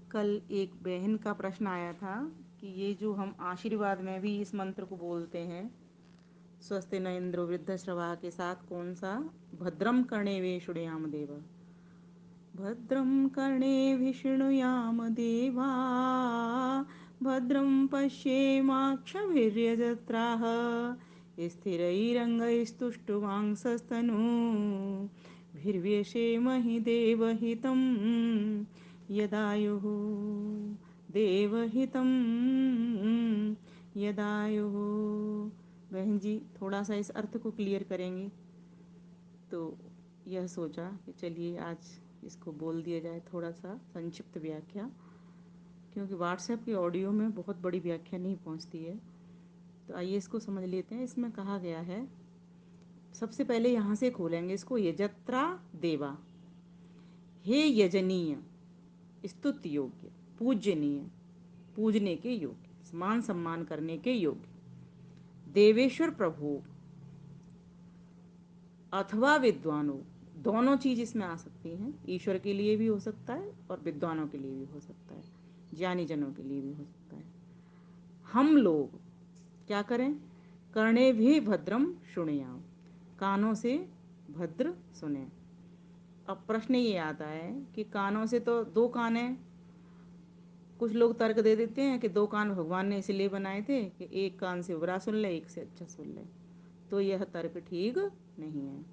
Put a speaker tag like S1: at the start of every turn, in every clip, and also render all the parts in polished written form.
S1: कल एक बहन का प्रश्न आया था कि ये जो हम आशीर्वाद में भी इस मंत्र को बोलते हैं, स्वस्ति न इंद्रो वृद्धश्रवा के साथ कौन सा? भद्रम कर्णे शृणुयाम देवा, भद्रं कर्णे शृणुयाम देवा, भद्रं पश्येमाक्षभिर्यजत्राः, स्थिरैरङ्गैस्तुष्टुवांसस्तनूभिर्व्यसेमहि देवहितं यदायुः, देवहितं यदायुः। बहन जी थोड़ा सा इस अर्थ को क्लियर करेंगे। तो यह सोचा कि चलिए आज इसको बोल दिया जाए, थोड़ा सा संक्षिप्त व्याख्या, क्योंकि व्हाट्सएप की ऑडियो में बहुत बड़ी व्याख्या नहीं पहुंचती है। तो आइए इसको समझ लेते हैं। इसमें कहा गया है, सबसे पहले यहाँ से खोलेंगे इसको, यजत्रा देवा, हे यजनीय, स्तुति योग्य, पूजनीय, पूजने के योग्य, मान सम्मान करने के योग्य, देवेश्वर प्रभु अथवा विद्वानों, दोनों चीज इसमें आ सकती हैं। ईश्वर के लिए भी हो सकता है और विद्वानों के लिए भी हो सकता है, ज्ञानी जनों के लिए भी हो सकता है। हम लोग क्या करें? कर्णे भी भद्रम शुणयाम, कानों से भद्र सुने। अब प्रश्न ये आता है कि कानों से तो दो कान हैं। कुछ लोग तर्क दे देते हैं कि दो कान भगवान ने इसलिए बनाए थे कि एक कान से बुरा सुन ले, एक से अच्छा सुन ले। तो यह तर्क ठीक नहीं है।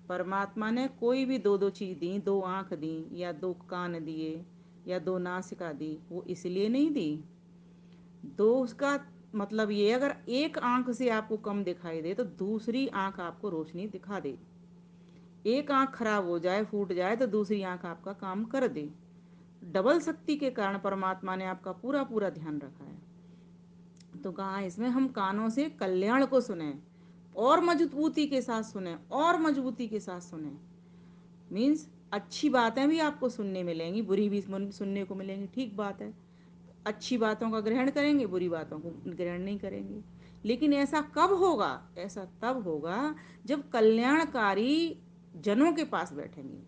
S1: परमात्मा ने कोई भी दो दो चीज दी, दो आंख दी या दो कान दिए या दो नासिका दी, वो इसलिए नहीं दी। दो उसका मतलब ये, अगर एक आंख से आपको कम दिखाई दे तो दूसरी आंख आपको रोशनी दिखा दे। एक आंख खराब हो जाए, फूट जाए, तो दूसरी आंख आपका काम कर दे। डबल शक्ति के कारण परमात्मा ने आपका पूरा पूरा ध्यान रखा है। तो कहा इसमें हम कानों से कल्याण को सुने और मजबूती के साथ सुने, और मजबूती के साथ सुने। मीन्स अच्छी बातें भी आपको सुनने मिलेंगी, बुरी भी सुनने को मिलेंगी, ठीक बात है। अच्छी बातों का ग्रहण करेंगे, बुरी बातों को ग्रहण नहीं करेंगे। लेकिन ऐसा कब होगा? ऐसा तब होगा जब कल्याणकारी जनों के पास बैठेंगे,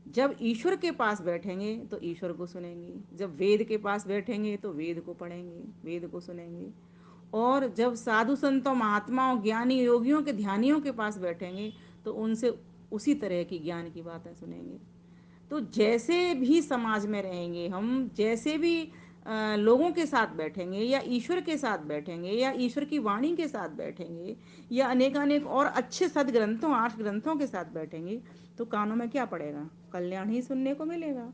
S1: जब ईश्वर के पास बैठेंगे तो ईश्वर को सुनेंगे, जब वेद के पास बैठेंगे तो वेद को पढ़ेंगे, वेद को सुनेंगे, और जब साधु संतों, महात्माओं, ज्ञानी योगियों के, ध्यानियों के पास बैठेंगे तो उनसे उसी तरह की ज्ञान की बातें सुनेंगे। तो जैसे भी समाज में रहेंगे हम, जैसे भी लोगों के साथ बैठेंगे या ईश्वर के साथ बैठेंगे या ईश्वर की वाणी के साथ बैठेंगे या अनेकानेक और अच्छे सदग्रंथों, 8 ग्रंथों के साथ बैठेंगे, तो कानों में क्या पड़ेगा? कल्याण ही सुनने को मिलेगा।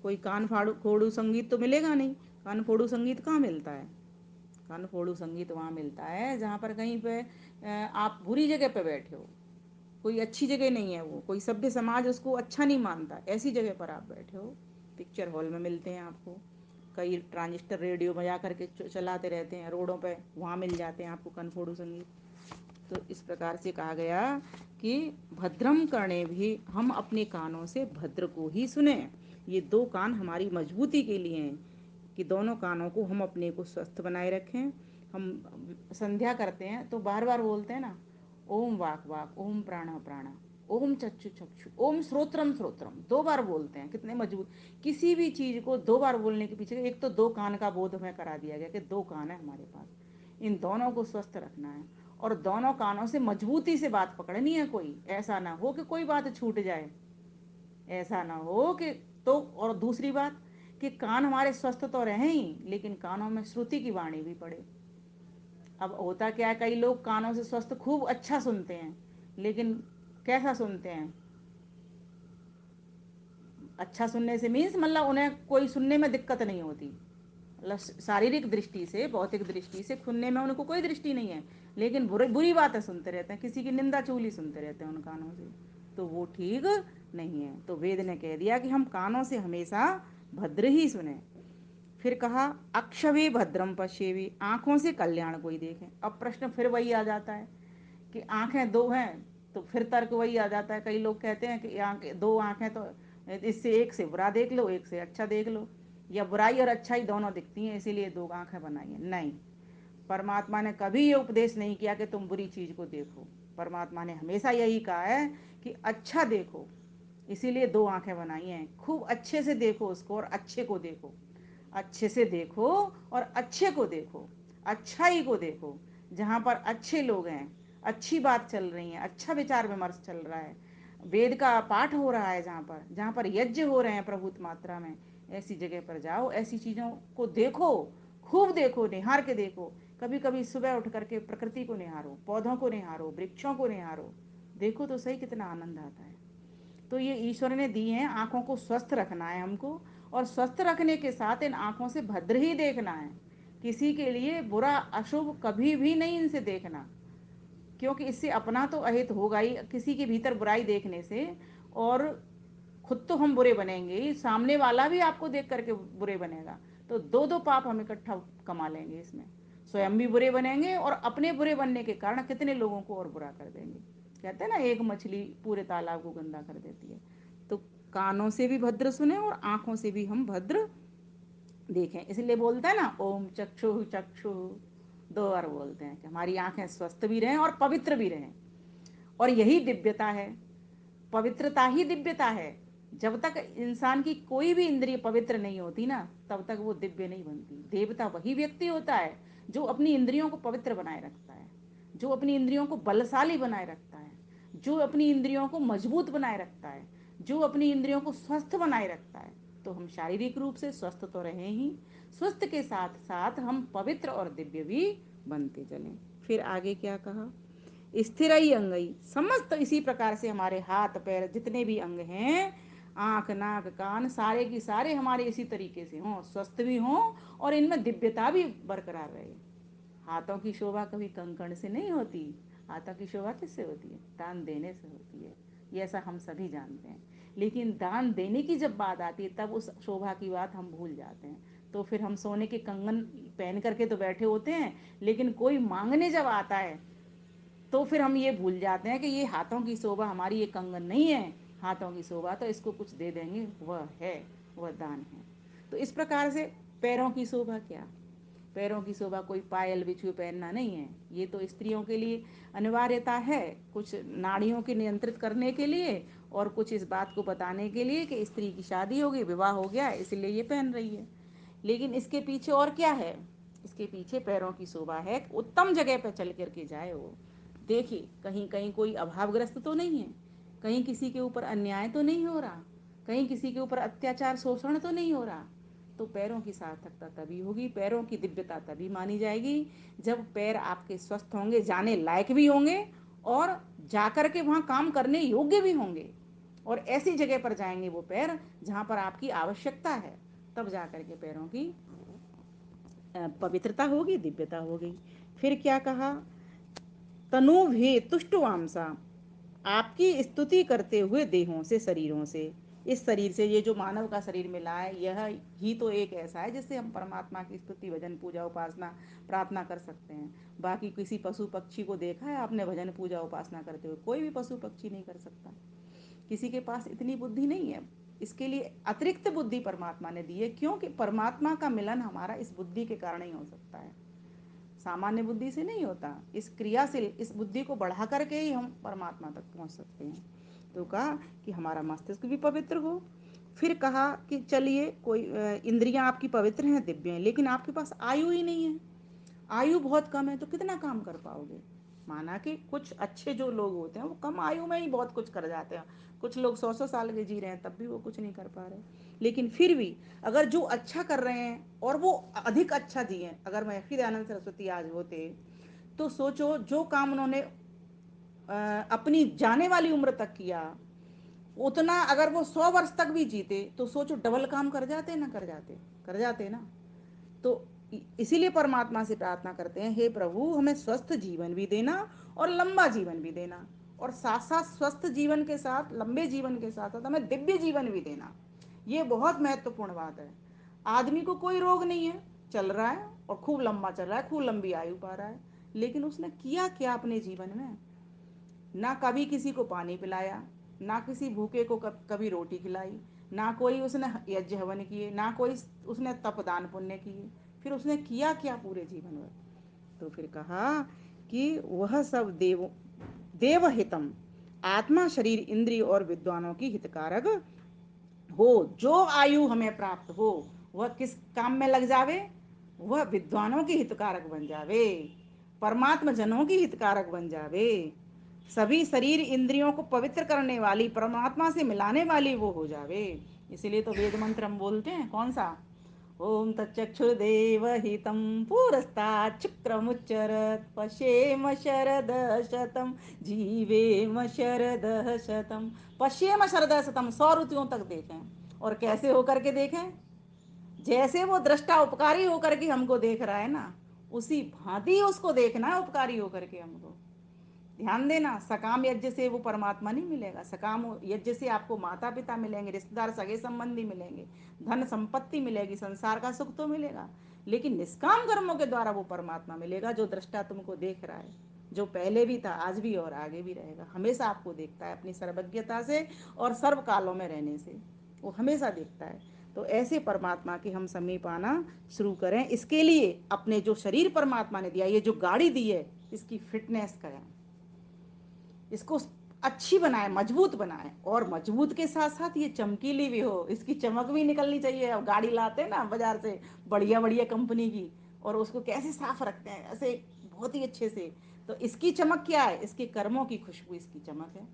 S1: कोई कान फाड़ू फोड़ू संगीत तो मिलेगा नहीं। कान फोड़ू संगीत कहाँ मिलता है? कान फोड़ू संगीत वहाँ मिलता है जहाँ पर कहीं पे आप बुरी जगह पे बैठे हो, कोई अच्छी जगह नहीं है, वो कोई सभ्य समाज उसको अच्छा नहीं मानता, ऐसी जगह पर आप बैठे हो। पिक्चर हॉल में मिलते हैं आपको, कई ट्रांजिस्टर रेडियो बजा करके चलाते रहते हैं रोडों पे, वहाँ मिल जाते हैं आपको कनफोड़ू संगीत। तो इस प्रकार से कहा गया कि भद्रम करने भी, हम अपने कानों से भद्र को ही सुने। ये दो कान हमारी मजबूती के लिए हैं कि दोनों कानों को हम अपने को स्वस्थ बनाए रखें। हम संध्या करते हैं तो बार बार बोलते हैं ना, ओम वाक वाक, ओम प्राण प्राण, ओम चक्षु चक्षु, ओम श्रोत्रम श्रोत्रम, 2 बार बोलते हैं। कितने मजबूत! किसी भी चीज को 2 बार बोलने के पीछे एक तो दो कान का बोध हमें करा दिया गया कि दो कान है हमारे पास, इन दोनों को स्वस्थ रखना है और दोनों कानों से मजबूती से बात पकड़नी है। कोई ऐसा ना हो कि कोई बात छूट जाए, ऐसा ना हो कि, तो और दूसरी बात कि कान हमारे स्वस्थ तो रहे ही, लेकिन कानों में श्रुति की वाणी भी पड़े। अब होता क्या है, कई लोग कानों से स्वस्थ खूब अच्छा सुनते हैं, लेकिन कैसा सुनते हैं? अच्छा सुनने से मीन्स मतलब उन्हें कोई सुनने में दिक्कत नहीं होती, मतलब शारीरिक दृष्टि से, भौतिक दृष्टि से सुनने में उनको कोई दृष्टि नहीं है, लेकिन बुरी बुरी बातें सुनते रहते हैं, किसी की निंदा चुगली सुनते रहते हैं उन कानों से। तो वो ठीक नहीं है। तो वेद ने कह दिया कि हम कानों से हमेशा भद्र ही सुने। फिर कहा अक्षवे भद्रम पश्येवी, आंखों से कल्याण कोई देखें। अब प्रश्न फिर वही आ जाता है कि आंखें दो हैं, तो फिर तर्क वही आ जाता है। कई लोग कहते हैं कि आंखें दो, आंखें तो इससे एक से बुरा देख लो, एक से अच्छा देख लो, या बुराई और अच्छाई दोनों दिखती हैं इसीलिए दो आंखें बनाई हैं। नहीं, परमात्मा ने कभी ये उपदेश नहीं किया कि तुम बुरी चीज को देखो। परमात्मा ने हमेशा यही कहा है कि अच्छा देखो, इसीलिए दो आंखें बनाई हैं। खूब अच्छे से देखो उसको और अच्छे को देखो, अच्छे से देखो और अच्छे को देखो, अच्छाई को देखो। जहाँ पर अच्छे लोग हैं, अच्छी बात चल रही है, अच्छा विचार विमर्श चल रहा है, वेद का पाठ हो रहा है, जहाँ पर यज्ञ हो रहे हैं प्रभुत मात्रा में, ऐसी जगह पर जाओ, ऐसी चीज़ों को देखो, खूब देखो, निहार के देखो। कभी कभी सुबह उठ करके प्रकृति को निहारो, पौधों को निहारो, वृक्षों को निहारो, देखो तो सही कितना आनंद आता है। तो ये ईश्वर ने दी हैं, आँखों को स्वस्थ रखना है हमको, और स्वस्थ रखने के साथ इन आँखों से भद्र ही देखना है। किसी के लिए बुरा अशुभ कभी भी नहीं इनसे देखना, क्योंकि इससे अपना तो अहित होगा ही किसी के भीतर बुराई देखने से, और खुद तो हम बुरे बनेंगे ही, सामने वाला भी आपको देख करके बुरे बनेगा। तो दो दो पाप हम इकट्ठा कमा लेंगे इसमें, स्वयं भी बुरे बनेंगे और अपने बुरे बनने के कारण कितने लोगों को और बुरा कर देंगे। कहते हैं ना, एक मछली पूरे तालाब को गंदा कर देती है। तो कानों से भी भद्र सुने और आंखों से भी हम भद्र देखें। इसलिए बोलते हैं ना, ओम चक्षु चक्षु, दो बार बोलते हैं कि हमारी आंखें स्वस्थ भी रहें और पवित्र भी रहें। और यही दिव्यता है, पवित्रता ही दिव्यता है। जब तक इंसान की कोई भी इंद्रिय पवित्र नहीं होती ना, तब तक वो दिव्य नहीं बनती। देवता वही व्यक्ति होता है जो अपनी इंद्रियों को पवित्र बनाए रखता है, जो अपनी इंद्रियों को बलशाली बनाए रखता है, जो अपनी इंद्रियों को मजबूत बनाए रखता है, जो अपनी इंद्रियों को स्वस्थ बनाए रखता है। तो हम शारीरिक रूप से स्वस्थ तो रहें ही, स्वस्थ के साथ साथ हम पवित्र और दिव्य भी बनते चलें। फिर आगे क्या कहा, स्थिरई अंगई, समस्त इसी प्रकार से हमारे हाथ पैर जितने भी अंग हैं, आंख नाक कान सारे की सारे हमारे इसी तरीके से हों, स्वस्थ भी हों और इनमें दिव्यता भी बरकरार रहे। हाथों की शोभा कभी कंकड़ से नहीं होती, हाथों की शोभा किससे होती है? दान देने से होती है। ये ऐसा हम सभी जानते हैं। लेकिन दान देने की जब बात आती है तब उस शोभा की बात हम भूल जाते हैं। तो फिर हम सोने के कंगन पहन करके तो बैठे होते हैं, लेकिन कोई मांगने जब आता है तो फिर हम ये भूल जाते हैं कि ये हाथों की शोभा हमारी ये कंगन नहीं है, हाथों की शोभा तो इसको कुछ दे देंगे, वह है, वह दान है। तो इस प्रकार से पैरों की शोभा क्या, पैरों की शोभा कोई पायल बिछुए पहनना नहीं है। ये तो स्त्रियों के लिए अनिवार्यता है, कुछ नाड़ियों के नियंत्रित करने के लिए और कुछ इस बात को बताने के लिए कि स्त्री की शादी हो गई, विवाह हो गया, इसलिए ये पहन रही है। लेकिन इसके पीछे और क्या है? इसके पीछे पैरों की शोभा है, उत्तम जगह पर चल करके जाए वो, देखिए कहीं कहीं कोई अभावग्रस्त तो नहीं है, कहीं किसी के ऊपर अन्याय तो नहीं हो रहा, कहीं किसी के ऊपर अत्याचार शोषण तो नहीं हो रहा। तो पैरों की सार्थकता तभी होगी, पैरों की दिव्यता तभी मानी जाएगी जब पैर आपके स्वस्थ होंगे, जाने लायक भी होंगे और जाकर के वहाँ काम करने योग्य भी होंगे, और ऐसी जगह पर जाएंगे वो पैर जहाँ पर आपकी आवश्यकता है। तब जाकर के पैरों की पवित्रता होगी, दिव्यता होगी। फिर क्या कहा, तनु भी तुष्टवामसा, आपकी स्तुति करते हुए देहों से, शरीरों से। इस शरीर से, ये जो मानव का शरीर मिला है, यह ही तो एक ऐसा है जिससे हम परमात्मा की स्तुति भजन पूजा उपासना प्रार्थना कर सकते हैं। बाकी किसी पशु पक्षी को देखा है आपने भजन पूजा उपासना करते हुए? कोई भी पशु पक्षी नहीं कर सकता, किसी के पास इतनी बुद्धि नहीं है। इसके लिए अतिरिक्त बुद्धि परमात्मा ने दी है, क्योंकि परमात्मा का मिलन हमारा इस बुद्धि के कारण ही हो सकता है, सामान्य बुद्धि से नहीं होता। इस क्रिया से, इस बुद्धि को बढ़ा करके ही हम परमात्मा तक पहुंच सकते हैं। तो कहा कि हमारा मस्तिष्क भी पवित्र हो। फिर कहा कि चलिए कोई इंद्रियां आपकी पवित्र हैं, दिव्य हैं, लेकिन आपके पास आयु ही नहीं है, आयु बहुत कम है, तो कितना काम कर पाओगे? माना कि कुछ अच्छे जो लोग होते हैं वो कम आयु में ही बहुत कुछ कर जाते हैं, कुछ लोग 100-100 साल के जी रहे हैं तब भी वो कुछ नहीं कर पा रहे। लेकिन फिर भी अगर जो अच्छा कर रहे हैं और वो अधिक अच्छा जिए, अगर महर्षि दयानंद सरस्वती आज होते तो सोचो, जो काम उन्होंने अपनी जाने वाली उम्र तक किया, उतना अगर वो 100 वर्ष तक भी जीते तो सोचो डबल काम कर जाते ना, कर जाते, कर जाते ना। तो इसीलिए परमात्मा से प्रार्थना करते हैं, हे प्रभु हमें स्वस्थ जीवन भी देना और लंबा जीवन भी देना, और साथ साथ स्वस्थ जीवन के साथ, लंबे जीवन के साथ साथ हमें दिव्य जीवन भी देना। ये बहुत महत्वपूर्ण बात है। आदमी को कोई रोग नहीं है, चल रहा है और खूब लंबा चल रहा है, खूब लंबी आयु पा रहा है, लेकिन उसने किया क्या अपने जीवन में? ना कभी किसी को पानी पिलाया, ना किसी भूखे को कभी रोटी खिलाई, ना कोई उसने यज्ञ हवन किए, ना कोई उसने तप दान पुण्य किए। फिर उसने किया क्या पूरे जीवन में? तो फिर कहा कि वह सब देवहितम, आत्मा शरीर इंद्रिय और विद्वानों की हितकारक हो। जो आयु हमें प्राप्त हो वह किस काम में लग जावे, वह विद्वानों की हितकारक बन जावे, परमात्मा जनों की हितकारक बन जावे, सभी शरीर इंद्रियों को पवित्र करने वाली, परमात्मा से मिलाने वाली वो हो जावे। इसीलिए तो वेद मंत्र हम बोलते हैं, कौन सा? ओम तच्चक्षुर्देव हितं पुरस्तात् शुक्रमुच्चरत् पश्येम शरदः शतं जीवेम शरदः शतं। पश्येम शरदः शतं, 100 ऋतुओं तक देखें। और कैसे होकर के देखें? जैसे वो दृष्टा उपकारी होकर के हमको देख रहा है ना, उसी भांति उसको देखना है उपकारी होकर के हमको। ध्यान देना, सकाम यज्ञ से वो परमात्मा नहीं मिलेगा। सकाम यज्ञ से आपको माता पिता मिलेंगे, रिश्तेदार सगे संबंधी मिलेंगे, धन संपत्ति मिलेगी, संसार का सुख तो मिलेगा, लेकिन निष्काम कर्मों के द्वारा वो परमात्मा मिलेगा जो दृष्टा तुमको देख रहा है, जो पहले भी था, आज भी और आगे भी रहेगा। हमेशा आपको देखता है अपनी सर्वज्ञता से और सर्व कालों में रहने से, वो हमेशा देखता है। तो ऐसे परमात्मा के हम समीप आना शुरू करें। इसके लिए अपने जो शरीर परमात्मा ने दिया, ये जो गाड़ी दी है, इसकी फिटनेस करें, इसको अच्छी बनाए, मजबूत बनाए, और मजबूत के साथ साथ ये चमकीली भी हो, इसकी चमक भी निकलनी चाहिए। अब गाड़ी लाते हैं ना बाजार से बढ़िया बढ़िया कंपनी की, और उसको कैसे साफ रखते हैं, ऐसे बहुत ही अच्छे से। तो इसकी चमक क्या है? इसके कर्मों की खुशबू इसकी चमक है,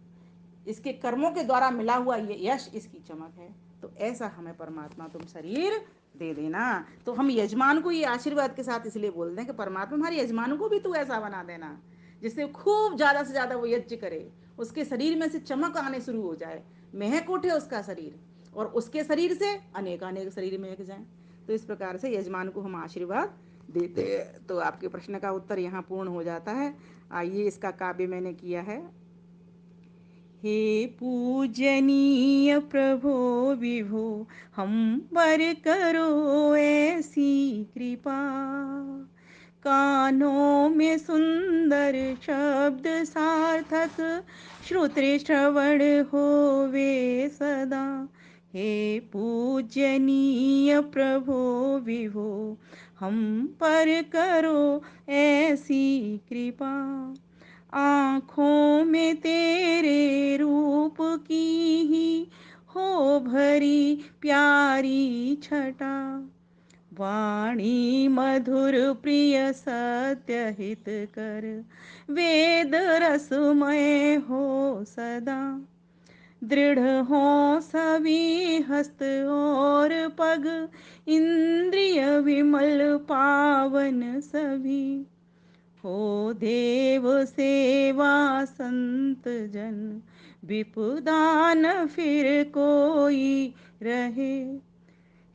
S1: इसके कर्मों के द्वारा मिला हुआ ये यश इसकी चमक है। तो ऐसा हमें परमात्मा तुम शरीर दे देना। तो हम यजमान को ये आशीर्वाद के साथ इसलिए बोलते हैं कि परमात्मा हमारे यजमान को भी तू ऐसा बना देना जिससे खूब ज़्यादा से ज़्यादा वो यज्ञ करे, उसके शरीर में से चमक आने शुरू हो जाए, महक उठे उसका शरीर, और उसके शरीर से अनेक अनेक शरीर महक जाए। तो इस प्रकार से यजमान को हम आशीर्वाद देते हैं। तो आपके प्रश्न का उत्तर यहाँ पूर्ण हो जाता है। आइए, इसका काव्य मैंने किया है। हे पूजनीय प्रभो विभो, हम पर करो ऐसी कृपा, कानों में सुंदर शब्द सार्थक, श्रोत्र श्रवण होवे सदा। हे पूजनीय प्रभो विभो, हम पर करो ऐसी कृपा, आँखों में तेरे रूप की ही हो भरी प्यारी छटा, वाणी मधुर प्रिय सत्य हित कर, वेद रसमय हो सदा। दृढ़ हो सभी हस्त और पग, इंद्रिय विमल पावन सभी, हो देव सेवा संत जन, विपुदान फिर कोई रहे।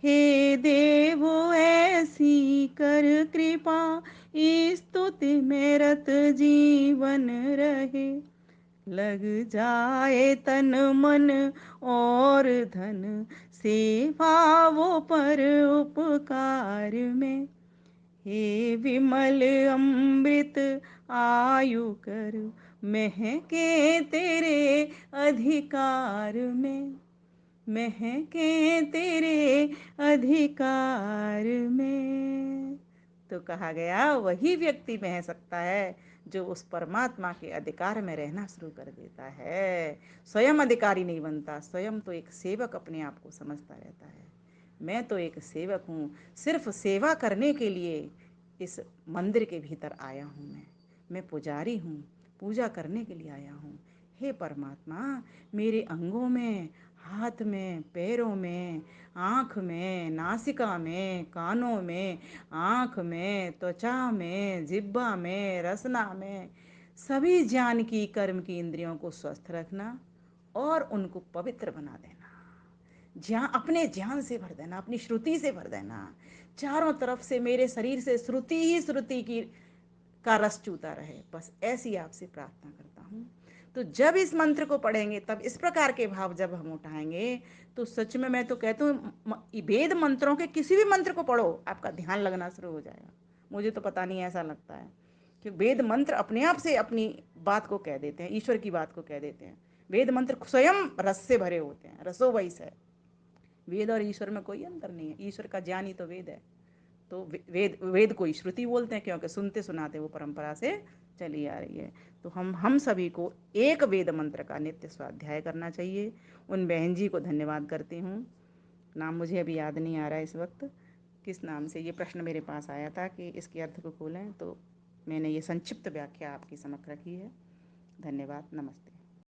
S1: हे देव ऐसी कर कृपा, स्तुति में रत जीवन रहे, लग जाए तन मन और धन, सेवा वो पर उपकार में। हे विमल अमृत आयु कर, महके तेरे अधिकार में, महके तेरे अधिकार में। तो कहा गया वही व्यक्ति बह सकता है जो उस परमात्मा के अधिकार में रहना शुरू कर देता है। स्वयं अधिकारी नहीं बनता, स्वयं तो एक सेवक अपने आप को समझता रहता है। मैं तो एक सेवक हूँ, सिर्फ सेवा करने के लिए इस मंदिर के भीतर आया हूँ। मैं पुजारी हूँ, पूजा करने के लिए आया हूँ। हे परमात्मा, मेरे अंगों में, हाथ में, पैरों में, आँख में, नासिका में, कानों में, आँख में, त्वचा में, जिह्वा में, रसना में, सभी ज्ञान की, कर्म की इंद्रियों को स्वस्थ रखना और उनको पवित्र बना देना। ज्ञान, अपने ज्ञान से भर देना, अपनी श्रुति से भर देना। चारों तरफ से मेरे शरीर से श्रुति ही श्रुति की का रस चूता रहे, बस ऐसी आपसे प्रार्थना करता हूँ। तो जब इस मंत्र को पढ़ेंगे, तब इस प्रकार के भाव जब हम उठाएंगे, तो सच में मैं तो कहता हूँ वेद मंत्रों के किसी भी मंत्र को पढ़ो, आपका ध्यान लगना शुरू हो जाएगा। मुझे तो पता नहीं, ऐसा लगता है कि वेद मंत्र अपने आप से अपनी बात को कह देते हैं, ईश्वर की बात को कह देते हैं। वेद मंत्र स्वयं रस से भरे होते हैं, रसो वैस है। वेद और ईश्वर में कोई अंतर नहीं है, ईश्वर का ज्ञान ही तो वेद है। तो वेद वेद को श्रुति बोलते हैं, क्योंकि सुनते सुनाते वो परंपरा से चली आ रही है। तो हम सभी को एक वेद मंत्र का नित्य स्वाध्याय करना चाहिए। उन बहन जी को धन्यवाद करती हूँ। नाम मुझे अभी याद नहीं आ रहा है इस वक्त, किस नाम से ये प्रश्न मेरे पास आया था कि इसके अर्थ को खोलें, तो मैंने ये संक्षिप्त व्याख्या आपकी समक्ष रखी है। धन्यवाद, नमस्ते।